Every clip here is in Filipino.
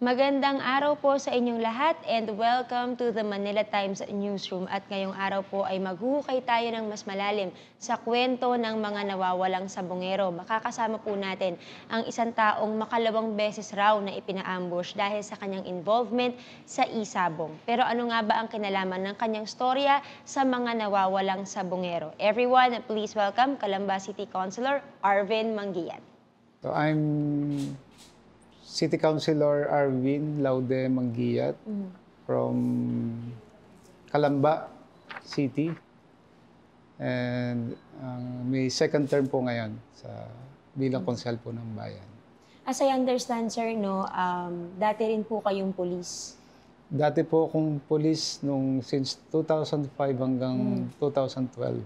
Magandang araw po sa inyong lahat and welcome to the Manila Times Newsroom. At ngayong araw po ay maghuhukay tayo ng mas malalim sa kwento ng mga nawawalang sabongero. Makakasama po natin ang isang taong makalawang beses raw na ipina-ambush dahil sa kanyang involvement sa isabong. Pero ano nga ba ang kinalaman ng kanyang storya sa mga nawawalang sabongero? Everyone, please welcome Calamba City Councilor Arvin Manguiat. So I'm City Councilor Arvin Laude Manguiat from Calamba City. And may second term po ngayon sa bilang konsehal po ng bayan. As I understand, sir, no, dati rin po kayong pulis. Dati po akong police since 2005 hanggang 2012.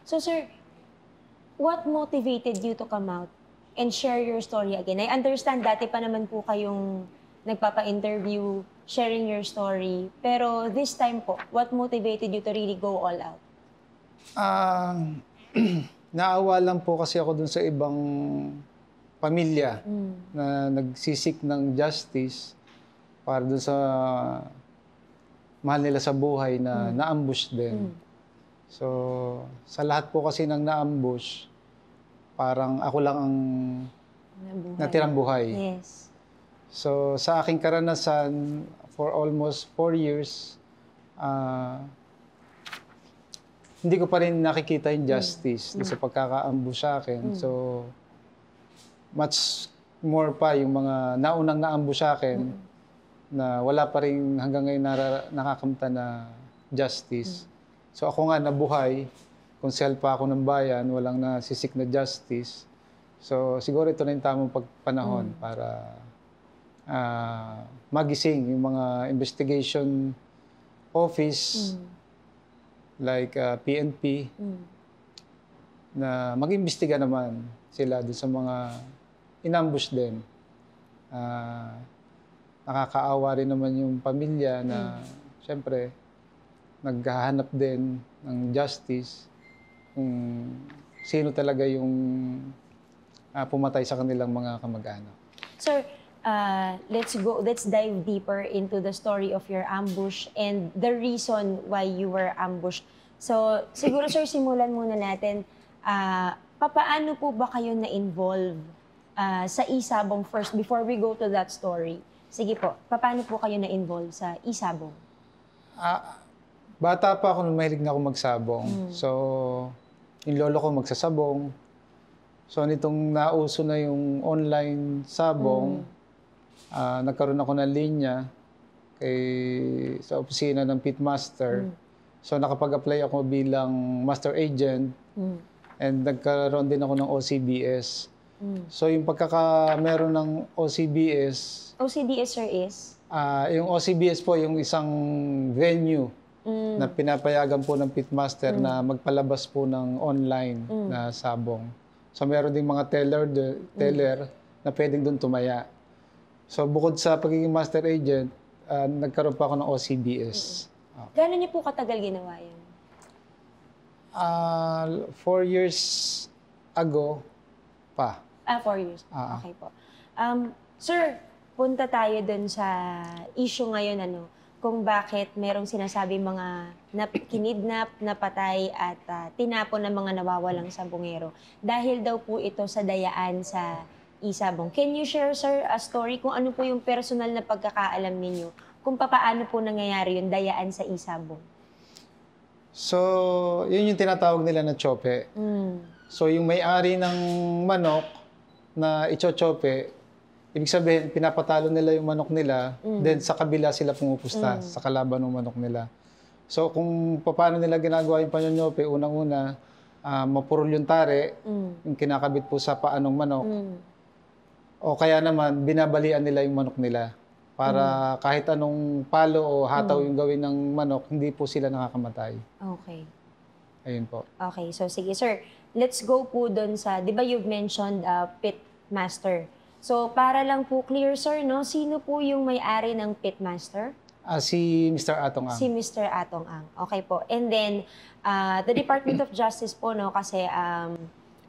So, sir, what motivated you to come out and share your story again? I understand dati pa naman po kayong nagpapa-interview, sharing your story. Pero this time po, what motivated you to really go all out? Naawa lang po kasi ako dun sa ibang pamilya na nagsisik ng justice para dun sa mahal nila sa buhay na na-ambush din. So, sa lahat po kasi ng na-ambush, parang ako lang ang natirang buhay. Yes. So, sa aking karanasan, for almost 4 years, hindi ko pa rin nakikita yung justice sa pagkaka-ambush sa akin. So, much more pa yung mga naunang na-ambush sa akin na wala pa rin hanggang ngayon nakakamta na justice. So, ako nga nabuhay. Konsehal pa ako ng bayan, walang nasisik na justice. So, siguro ito na yung tamang panahon para magising yung mga investigation office like PNP na mag-imbestiga naman sila doon sa mga inambush din. Nakakaawa rin naman yung pamilya na siyempre naghahanap din ng justice kung sino talaga yung pumatay sa kanilang mga kamag-anak. Sir, let's dive deeper into the story of your ambush and the reason why you were ambushed. So, siguro sir, simulan muna natin, papaano po ba kayo na-involve sa isabong first before we go to that story? Sige po, papaano po kayo na-involve sa isabong? Bata pa ako nung mahilig na ako magsabong. So, yung lolo ko magsasabong. So, nitong nauso na yung online sabong, nagkaroon ako ng linya sa opisina ng pitmaster. So, nakapag-apply ako bilang master agent and nagkaroon din ako ng OCBS. So, yung meron ng OCBS... OCBS, sir, is? Yung OCBS po, yung isang venue na pinapayagan po ng pitmaster na magpalabas po ng online na sabong. So, meron ding mga teller na pwedeng doon tumaya. So, bukod sa pagiging master agent, nagkaroon pa ako ng OCBS. Gano'n niyo po katagal ginawa yun? 4 years ago pa. 4 years. Okay po. Sir, punta tayo dun sa issue ngayon, kung bakit merong sinasabi mga kinidnap, napatay at tinapon ng mga nawawalang sabongero. Dahil daw po ito sa dayaan sa isabong. Can you share, sir, a story kung ano po yung personal na pagkakaalam ninyo kung paano po nangyayari yung dayaan sa isabong? So, yun yung tinatawag nila na chope. So, yung may-ari ng manok na ichochope, ibig sabihin, pinapatalo nila yung manok nila, then sa kabila sila pumupusta sa kalaban ng manok nila. So kung paano nila ginagawa yung panyonyope, unang-una, mapurol yung tare, yung kinakabit po sa paa ng manok. O kaya naman, binabalian nila yung manok nila para kahit anong palo o hataw yung gawin ng manok, hindi po sila nakakamatay. Okay. Ayun po. Okay, so sige sir, let's go po dun sa, di ba you've mentioned pit master. So, para lang po clear, sir, no? Sino po yung may-ari ng pitmaster? Si Mr. Atong Ang. Si Mr. Atong Ang. Okay po. And then, the Department of Justice po, no? Kasi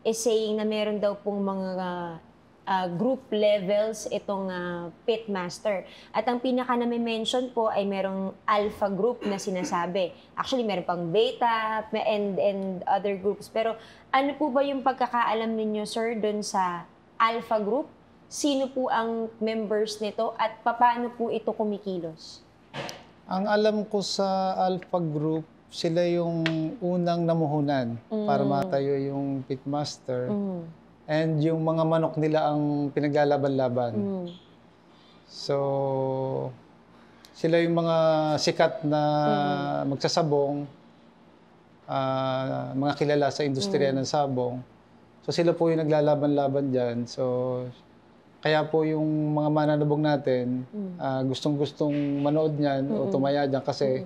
is saying na meron daw pong mga group levels itong pitmaster. At ang pinaka na may mention po ay merong alpha group na sinasabi. Actually, meron pang beta and other groups. Pero ano po ba yung pagkakaalam ninyo, sir, dun sa alpha group? Sino po ang members nito at paano po ito kumikilos? Ang alam ko sa Alpha Group, sila yung unang namuhunan para matayo yung pitmaster. And yung mga manok nila ang pinaglalaban-laban. So, sila yung mga sikat na magsasabong, mga kilala sa industriya ng sabong. So, sila po yung naglalaban-laban dyan. So, kaya po yung mga mananabog natin, gustong-gustong manood niyan o tumaya dyan kasi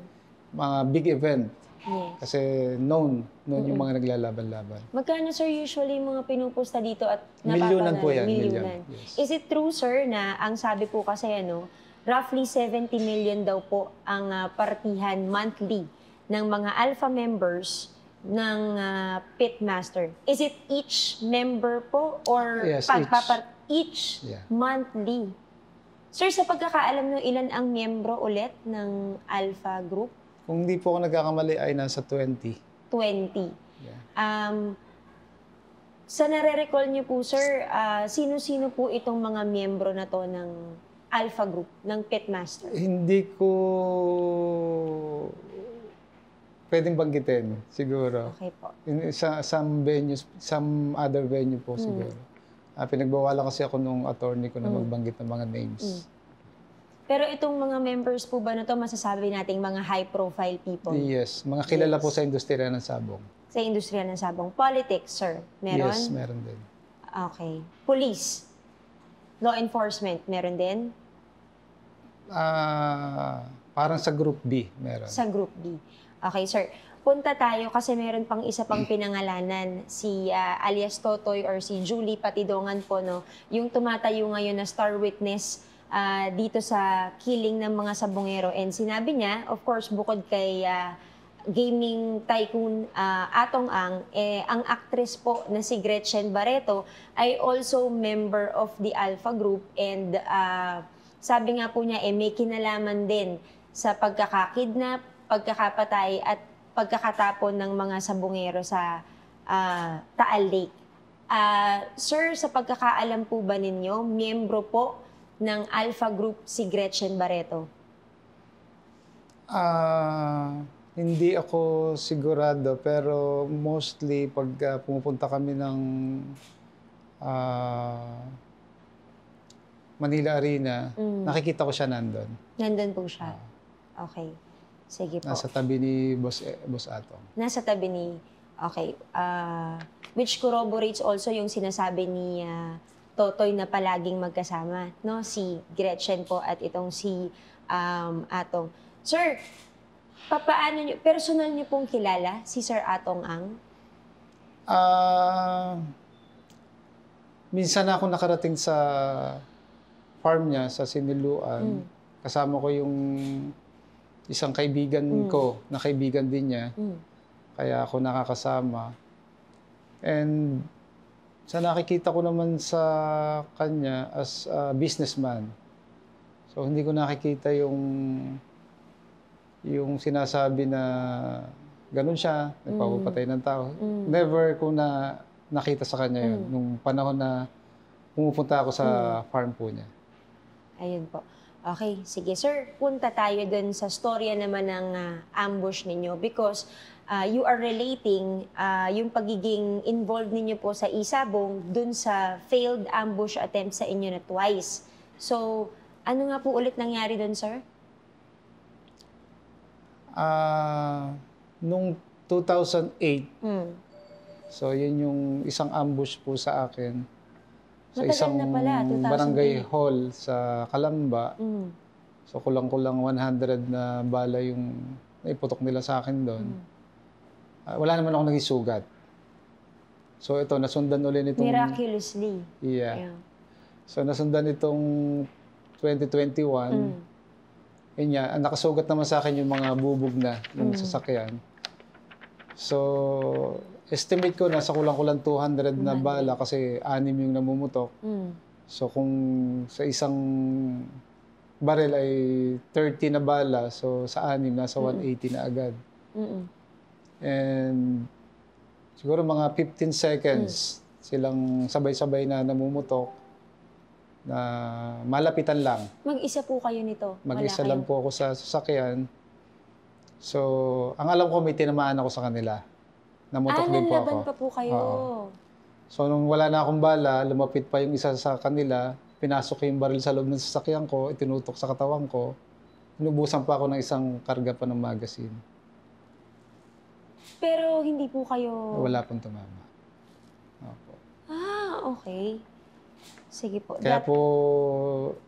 mga big event. Yes. Kasi known yung mga naglalaban-laban. Magkano, sir, usually yung mga pinupusta dito at Milyonan po yan. Milyonan. Yes. Is it true, sir, na ang sabi po kasi, roughly 70 million daw po ang partihan monthly ng mga alpha members ng pitmaster? Is it each member po or Yes, each Yeah. monthly? Sir, sa pagkakaalam nyo, ilan ang miyembro ulit ng alpha group? Kung hindi po ako nagkakamali ay nasa 20. 20. Yeah. Sa nare-recall niyo po, sir, sino-sino po itong mga miyembro na to ng Alpha Group, ng Pitmaster? Hindi ko pwedeng banggitin, siguro. Okay po. Sa some venues, some other venue po siguro. Pinagbawalan kasi ako nung attorney ko na magbanggit ng mga names. Pero itong mga members po ba na to, masasabi nating mga high-profile people? Yes, mga kilala po sa industriya ng sabong. Sa industriya ng sabong. Politics, sir, meron? Yes, meron din. Okay. Police? Law enforcement, meron din? Parang sa Group B, meron. Sa Group B. Okay, sir. Punta tayo kasi meron pang isa pang pinangalanan, si alias Totoy or si Julie Patidongan po, no? Yung tumatayo ngayon na star witness dito sa killing ng mga sabongero. And sinabi niya, of course, bukod kay gaming tycoon Atong Ang, ang actress po na si Gretchen Barreto ay also member of the Alpha Group. And sabi nga po niya, may kinalaman din sa pagkakakidnap, pagkakapatay at pagkakatapon ng mga sabongero sa Taal Lake. Sir, sa pagkakaalam po ba ninyo, miyembro po ng Alpha Group si Gretchen Barreto? Hindi ako sigurado, pero mostly pag pumupunta kami ng Manila Arena, nakikita ko siya nandun. Nandun po siya. Okay. Sige po. Nasa tabi ni Boss Atong. Nasa tabi ni... Okay. Which corroborates also yung sinasabi ni Totoy na palaging magkasama, no? Si Gretchen po at itong si Atong. Sir, papaano nyo, personal nyo pong kilala si Sir Atong Ang? Minsan ako nakarating sa farm niya, sa Siniluan. Kasama ko yung isang kaibigan ko, na kaibigan din niya. Kaya ako nakakasama. And sa nakikita ko naman sa kanya as a businessman. So hindi ko nakikita yung sinasabi na ganun siya, nagpapapatay ng tao. Never ko na nakita sa kanya yun nung panahon na pumupunta ako sa farm po niya. Ayun po. Okay, sige sir, punta tayo dun sa storya naman ng ambush ninyo because you are relating yung pagiging involved ninyo po sa Isabong dun sa failed ambush attempt sa inyo na twice. So, ano nga po ulit nangyari dun, sir? Noong 2008, so yun yung isang ambush po sa akin. Sa Matagal isang na pala, 2008. barangay hall sa Calamba. So kulang-kulang 100 na bala yung naiputok nila sa akin doon. Wala naman ako naging sugat. So ito, nasundan ulit nitong... Miraculously. Yeah. So nasundan itong 2021. Yun nga, nakasugat naman sa akin yung mga bubog na yung sasakyan. So, estimate ko na sa kulang-kulang 200 na bala kasi 6 yung namumutok. So kung sa isang baril ay 30 na bala, so sa 6, nasa 180 na agad. And siguro mga 15 seconds silang sabay-sabay na namumutok na malapitan lang. Mag-isa po kayo nito? Mag-isa lang po ako sa sasakyan. So, ang alam ko may tinamaan ako sa kanila. Namutok din po ako. Nanlaban pa po kayo. Oo. So, nung wala na akong bala, lumapit pa yung isa sa kanila, pinasok yung baril sa loob ng sasakyan ko, itinutok sa katawan ko, inubusan pa ako ng isang karga pa ng magazine. Pero hindi po kayo... Wala pong tumama. Opo. Okay. Sige po. Kaya po,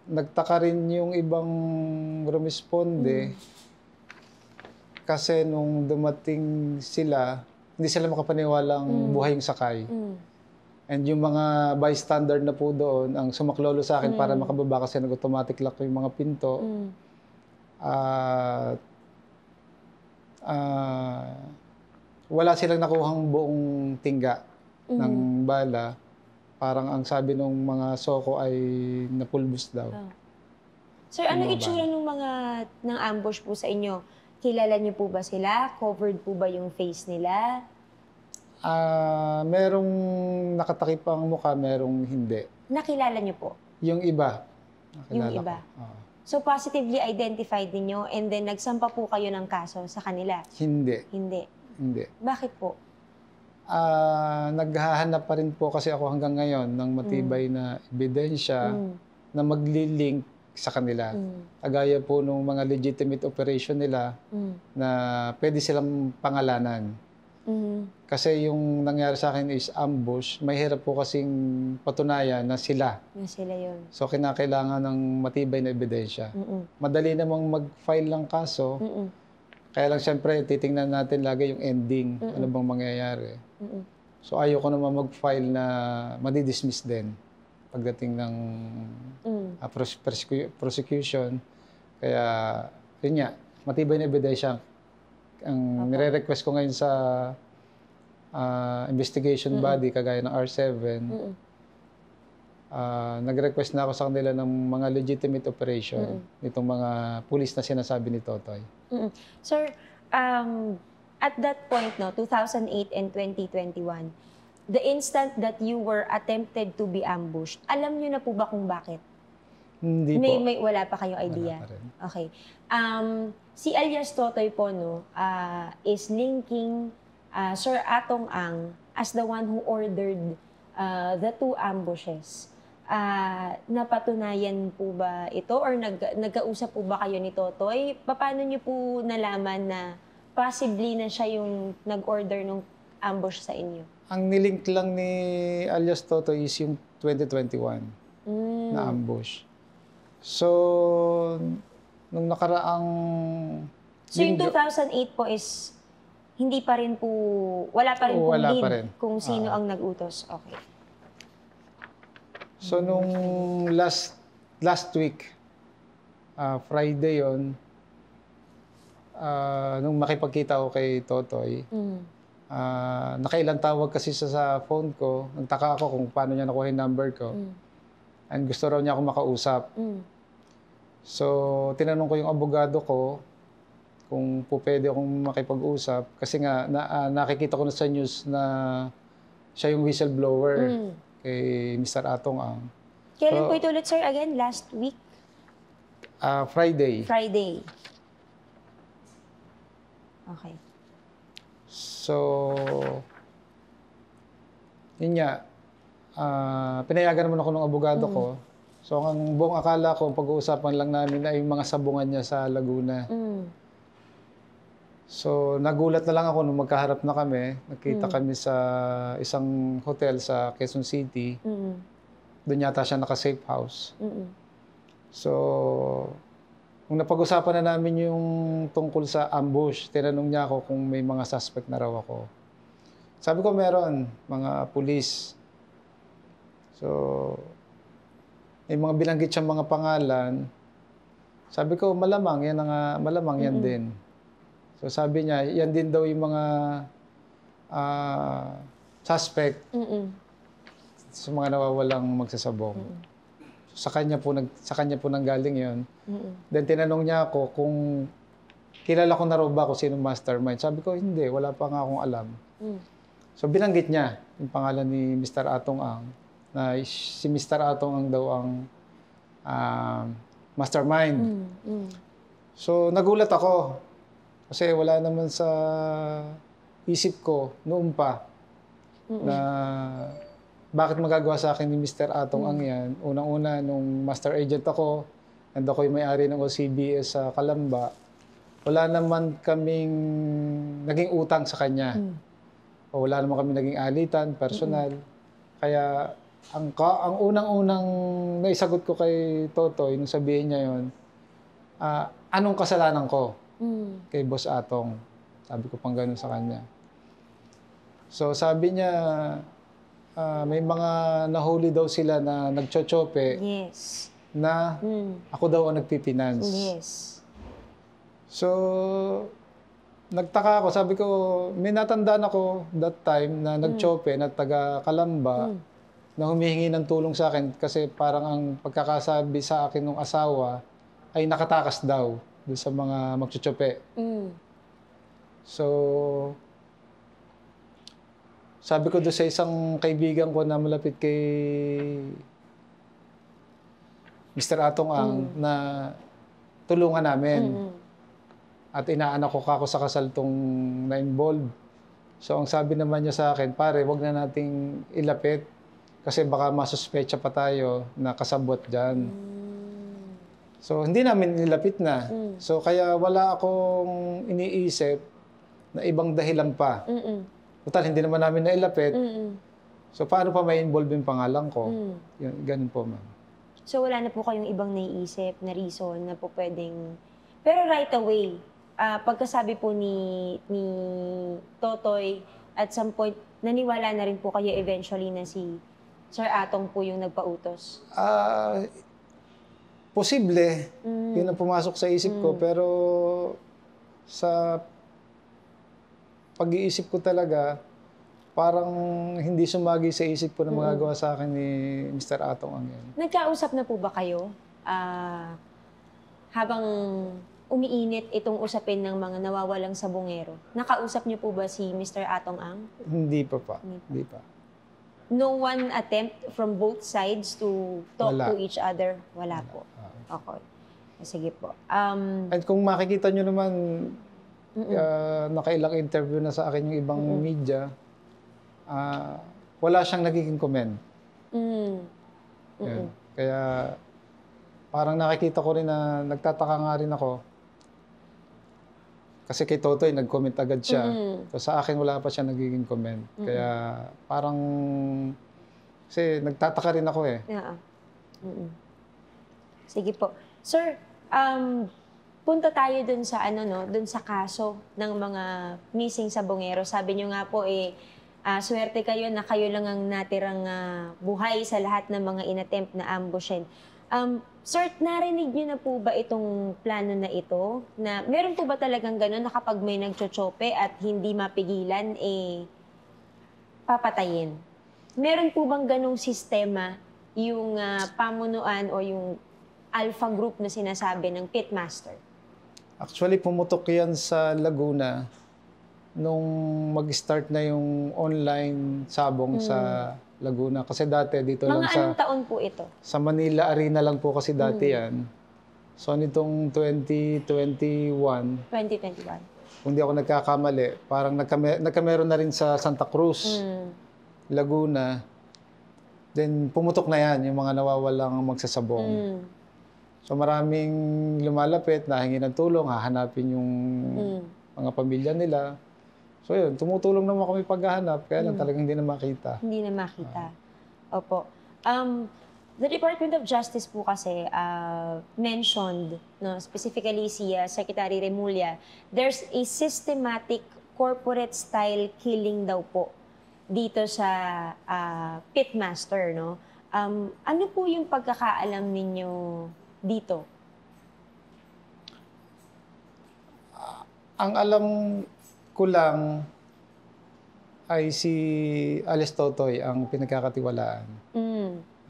nagtaka rin yung ibang rumisponde kasi nung dumating sila, hindi sila makapaniwalang buhay yung sakay. And yung mga bystander na po doon, ang sumaklolo sa akin para makababa kasi nag-automatic lock yung mga pinto. Wala silang nakuhang buong tingga ng bala. Parang ang sabi ng mga soko ay napulbos daw. Sir, ano itsura ng mga ng ambush po sa inyo? Kilala niyo po ba sila? Covered po ba yung face nila? Merong nakatakip ang mukha, merong hindi. Nakilala niyo po? Yung iba. Yung iba? So positively identified ninyo and then nagsampa po kayo ng kaso sa kanila? Hindi. Hindi? Hindi. Bakit po? Naghahanap pa rin po kasi ako hanggang ngayon ng matibay na ebidensya na maglilink sa kanila. Kagaya po nung mga legitimate operation nila na pwede silang pangalanan. Kasi yung nangyari sa akin is ambush, may hirap po kasing patunayan na sila. Na sila yun. So kinakailangan ng matibay na ebidensya. Madali namang mag-file ng kaso, kaya lang siyempre titingnan natin lagi yung ending, ano bang mangyayari. So ayoko naman mag-file na madidismiss din pagdating ng prosecution. Kaya yun nga, matibay na ebidensya. Ang nire-request ko ngayon sa investigation body kagaya ng R7, nag-request na ako sa kanila ng mga legitimate operation nitong mga pulis na sinasabi ni Totoy. Sir, at that point, 2008 and 2021, the instant that you were attempted to be ambushed, alam niyo na po ba kung bakit? Hindi po. Wala pa kayong idea? Wala pa rin. Okay. Si alias Totoy po, is linking Sir Atong Ang as the one who ordered the 2 ambushes. Napatunayan po ba ito or nagkausap po ba kayo ni Totoy? Paano niyo po nalaman na possibly na siya yung nag-order ng ambush sa inyo? Ang nilink lang ni alias Totoy is yung 2021 na ambush. So, nung nakaraang So yung 2008 po is hindi pa rin po, wala pa rin po wala lead pa rin. kung sino ang nag-utos. Okay. So, nung last week, Friday yon, nung makipagkita ako kay Totoy, nakailang tawag kasi sa phone ko. Nagtaka ako kung paano niya nakuha yung number ko. And gusto raw niya ako makausap. So, tinanong ko yung abogado ko kung po pwede akong makipag-usap. Kasi nga, nakikita ko na sa news na siya yung whistleblower kay Mr. Atong Ang. Kailan po ito ulit, sir? Again, last week? Friday. Friday. Okay. So, yun nga, pinayagan naman ako ng abogado ko. So, ang buong akala ko, pag-uusapan lang namin ay yung mga sabungan niya sa Laguna. So, nagulat na lang ako nung magkaharap na kami. Nakita kami sa isang hotel sa Quezon City. Doon yata siya naka-safe house. So, kung napag-usapan na namin yung tungkol sa ambush, tinanong niya ako kung may mga suspect na raw ako. Sabi ko meron, mga pulis. So, may mga binanggit siyang mga pangalan. Sabi ko, malamang yan din. So sabi niya, yan din daw yung mga suspect sa mga nawawalang magsasabong. Sa kanya po nanggaling 'yon. Mm. Then tinanong niya ako kung kilala ko na raw ba kung sino mastermind. Sabi ko, hindi, wala pa nga akong alam. Mm. So binanggit niya yung pangalan ni Mr. Atong Ang, na si Mr. Atong Ang daw ang mastermind. Mm. Mm. So nagulat ako kasi wala naman sa isip ko noon pa na bakit magagawa sa akin ni Mr. Atong Ang yan. Unang-una, nung master agent ako, and ako yung may-ari ng OCBS sa Calamba, wala naman kaming naging utang sa kanya. O wala naman kami naging alitan, personal. Kaya ang unang-unang naisagot ko kay Totoy, nung sabihin niya yon, anong kasalanan ko kay Boss Atong? Sabi ko pang ganun sa kanya. So sabi niya, may mga nahuli daw sila na nagchochope Yes. na ako daw ang nagpipinance. Yes. So, nagtaka ako. Sabi ko, may natandaan ako that time na nagchope na taga Calamba na humihingi ng tulong sa akin kasi parang ang pagkakasabi sa akin ng asawa ay nakatakas daw doon sa mga magchochope. So, sabi ko doon sa isang kaibigan ko na malapit kay Mr. Atong Ang na tulungan namin. At inaanak ko kako sa kasal tong na-involved. So, ang sabi naman niya sa akin, pare, wag na nating ilapit kasi baka masuspecha pa tayo na kasabot dyan. So, hindi namin nilapit na. So, kaya wala akong iniisip na ibang dahilan pa. Total, hindi naman namin nailapit. So, paano pa may involve yung pangalan ko? Yun, ganun po, ma'am. So, wala na po kayong ibang naiisip na reason na po pwedeng... Pero right away, pagkasabi po ni Totoy, at some point, naniwala na rin po kayo eventually na si Sir Atong po yung nagpautos? Posible. Yun ang pumasok sa isip ko. Pero sa pag-iisip ko talaga, parang hindi sumagi sa isip ko na magagawa sa akin ni Mr. Atong Ang yan. Nagkausap na po ba kayo habang umiinit itong usapin ng mga nawawalang sabongero? Nakausap niyo po ba si Mr. Atong Ang? Hindi pa. Hindi pa. No one attempt from both sides to talk Wala. to each other? Wala po. Okay. Sige po. At kung makikita nyo naman, nakailang interview na sa akin yung ibang media, wala siyang nagiging comment. Yan. Kaya parang nakikita ko rin na nagtataka nga rin ako. Kasi kay Totoy, nag-comment agad siya. So sa akin, wala pa siya nagiging comment. Kaya parang, kasi nagtataka rin ako eh. Yeah. Sige po. Sir, punta tayo dun sa dun sa kaso ng mga missing sabongero. Sabi niyo nga po swerte kayo na kayo lang ang natirang buhay sa lahat ng mga inattempt na ambushin. Sir, narinig niyo na po ba itong plano na ito? Na meron po ba talagang gano'n na kapag may nagchochope at hindi mapigilan, papatayin? Meron po bang ganong sistema yung pamunuan o yung alpha group na sinasabi ng pitmaster? Actually, pumutok yan sa Laguna nung mag-start na yung online sabong sa Laguna. Kasi dati dito lang Mga sa... anong taon po ito? Sa Manila Arena lang po kasi dati yan. So nitong 2021, 2021. kung di ako nagkakamali, parang nagkameron na rin sa Santa Cruz, Laguna. Then pumutok na yan, yung mga nawawalang magsasabong. So maraming lumalapit, nahingi ng tulong, hahanapin yung mga pamilya nila. So yun, tumutulong naman kami paghahanap, kaya lang talagang hindi na makita. Hindi na makita. Opo. The Department of Justice po kasi mentioned, no, specifically si Secretary Remulla, there's a systematic corporate-style killing daw po dito sa pitmaster, no? Ano po yung pagkakaalam ninyo dito? Ang alam ko lang ay si Alice Totoy ang pinagkakatiwalaan.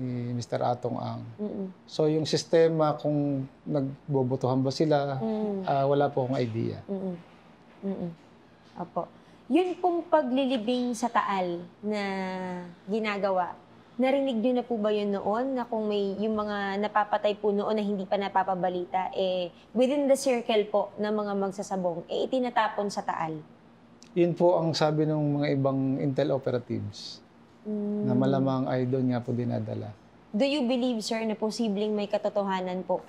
ni Mr. Atong Ang. Mm-mm. So yung sistema kung nagbobotohan ba sila, wala po akong idea. Mm-mm. Mm-mm. Opo. Yun pong paglilibing sa Taal na ginagawa, narinig niyo na po ba yun noon na kung may yung mga napapatay po noon na hindi pa napapabalita, within the circle po ng mga magsasabong, itinatapon sa Taal? Yun po ang sabi ng mga ibang intel operatives na malamang ay doon nga po dinadala. Do you believe, sir, na posibleng may katotohanan po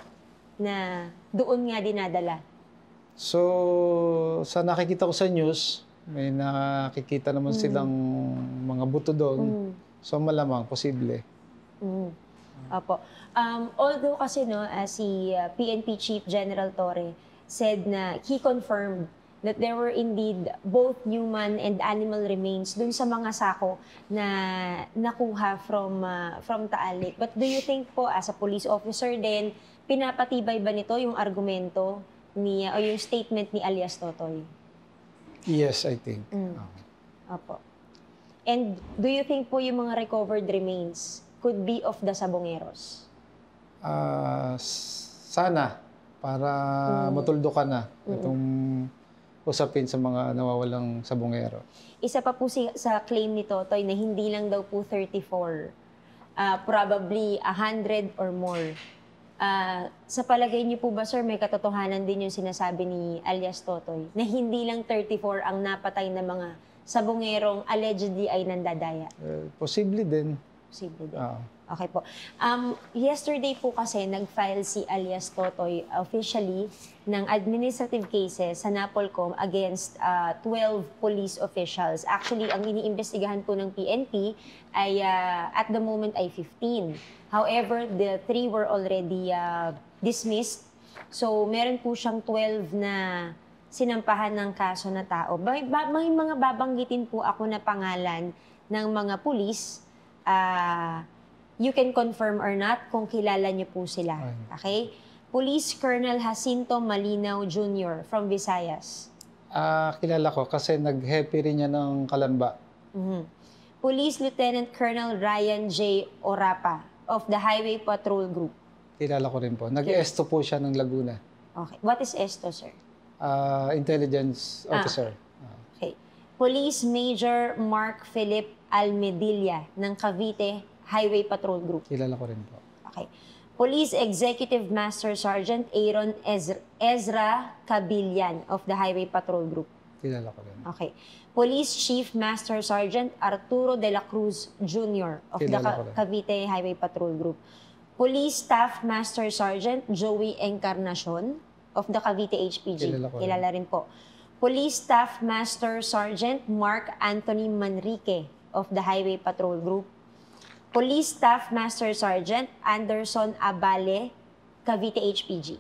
na doon nga dinadala? So, sa nakikita ko sa news, may nakikita naman silang mga buto doon. So, malamang, posible. Opo. Although kasi si PNP Chief General Torre said na he confirmed that there were indeed both human and animal remains dun sa mga sako na nakuha from Taal Lake. But do you think po, as a police officer din, pinapatibay ba nito yung argumento o yung statement ni alias Totoy? Yes, I think. Opo. And do you think po yung mga recovered remains could be of the Sabongeros? Sana, para matuldukan na itong usapin sa mga nawawalang sabongero. Isa pa po sa claim ni Totoy na hindi lang daw po 34, probably 100 or more. Sa palagay niyo po ba, sir, may katotohanan din yung sinasabi ni alias Totoy na hindi lang 34 ang napatay na mga sabongerong allegedly ay nandadaya? Posible din. Posible din. Ah. Okay po. Yesterday po kasi nag-file si alias Totoy officially ng administrative cases sa NAPOLCOM against 12 police officials. Actually, ang iniimbestigahan po ng PNP ay at the moment ay 15. However, the 3 were already dismissed. So, meron po siyang 12 na sinampahan ng kaso na tao. May mga babanggitin po ako na pangalan ng mga pulis. You can confirm or not kung kilala niyo po sila. Okay? Police Colonel Jacinto Malinaw Jr. from Visayas. Kilala ko kasi nag-happy rin niya ng Kalamba. Police Lieutenant Colonel Ryan J. Orapa of the Highway Patrol Group. Kilala ko rin po. Nag-esto po siya ng Laguna. Okay. What is ESTO, sir? Intelligence officer. Okay. Police Major Mark Philip Almedilla ng Cavite Highway Patrol Group. Kilala ko rin po. Okay. Police Executive Master Sergeant Aaron Ezra Cabillan of the Highway Patrol Group. Kilala ko rin. Okay. Police Chief Master Sergeant Arturo de la Cruz Jr. of the Kilala ko rin. Cavite Highway Patrol Group. Police Staff Master Sergeant Joey Encarnacion of the Cavite HPG. Kilala ko rin. Rin po. Police Staff Master Sergeant Mark Anthony Manrique of the Highway Patrol Group. Police Staff Master Sergeant Anderson Abale, Cavite HPG.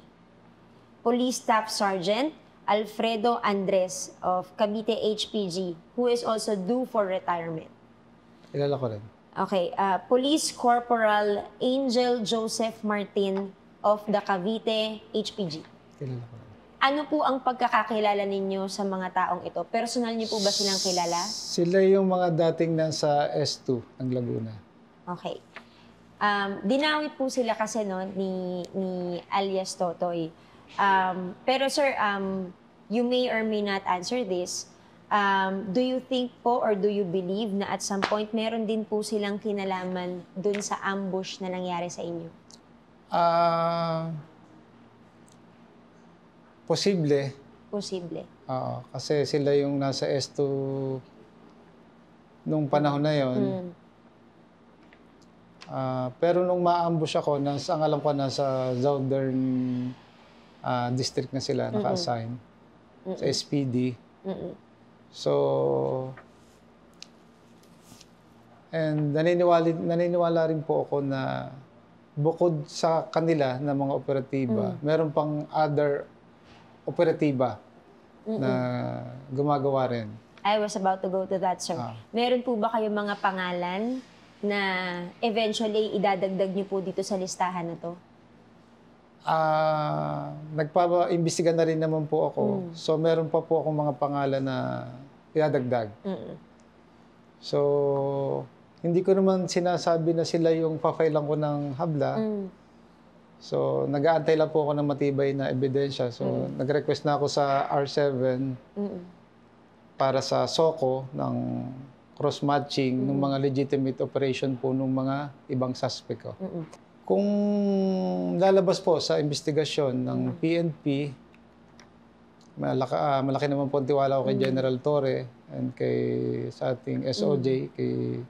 Police Staff Sergeant Alfredo Andres of Cavite HPG, who is also due for retirement. Kilala ko rin. Okay. Police Corporal Angel Joseph Martin of the Cavite HPG. Kilala ko rin. Ano po ang pagkakakilala ninyo sa mga taong ito? Personal niyo po ba silang kilala? Sila yung mga dating nasa S2 ng Laguna. Okay. Dinawit po sila kasi ni alias Totoy. Pero sir, you may or may not answer this. Do you think po or do you believe na at some point meron din po silang kinalaman dun sa ambush na nangyari sa inyo? Posible. Posible. Kasi sila yung nasa S2 nung panahon na yon. Pero nung ma-ambush ako, ang alam ko nasa Southern District na sila naka-assign sa SPD. So, and naniniwala rin po ako na bukod sa kanila na mga operatiba, meron pang other operatiba na gumagawa rin. I was about to go to that, sir. Meron po ba kayong mga pangalan na eventually idadagdag niyo po dito sa listahan na to? Nagpapa-imbestiga na rin naman po ako. So, meron pa po akong mga pangalan na idadagdag. So, Hindi ko naman sinasabi na sila yung pa-file ko ng habla. So, nag-aantay lang po ako ng matibay na ebidensya. So, nag-request na ako sa R7 para sa SOCO ng cross-matching ng mga legitimate operation po ng mga ibang suspect ko. Kung lalabas po sa investigasyon ng PNP, malaki naman po ang tiwala ko kay General Torre and sa ating SOJ, kay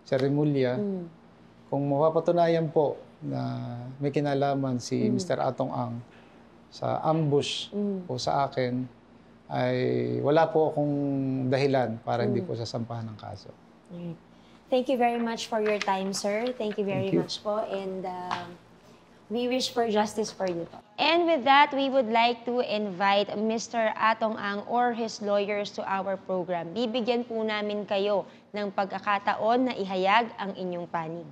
Sir Remulla. Kung mapapatunayan po na may kinalaman si Mr. Atong Ang sa ambush po sa akin, ay wala po akong dahilan para hindi po sasampahan ng kaso. Thank you very much for your time, sir. Thank you very much po. And we wish for justice for you po. And with that, we would like to invite Mr. Atong Ang or his lawyers to our program. Bibigyan po namin kayo ng pagkakataon na ihayag ang inyong panig.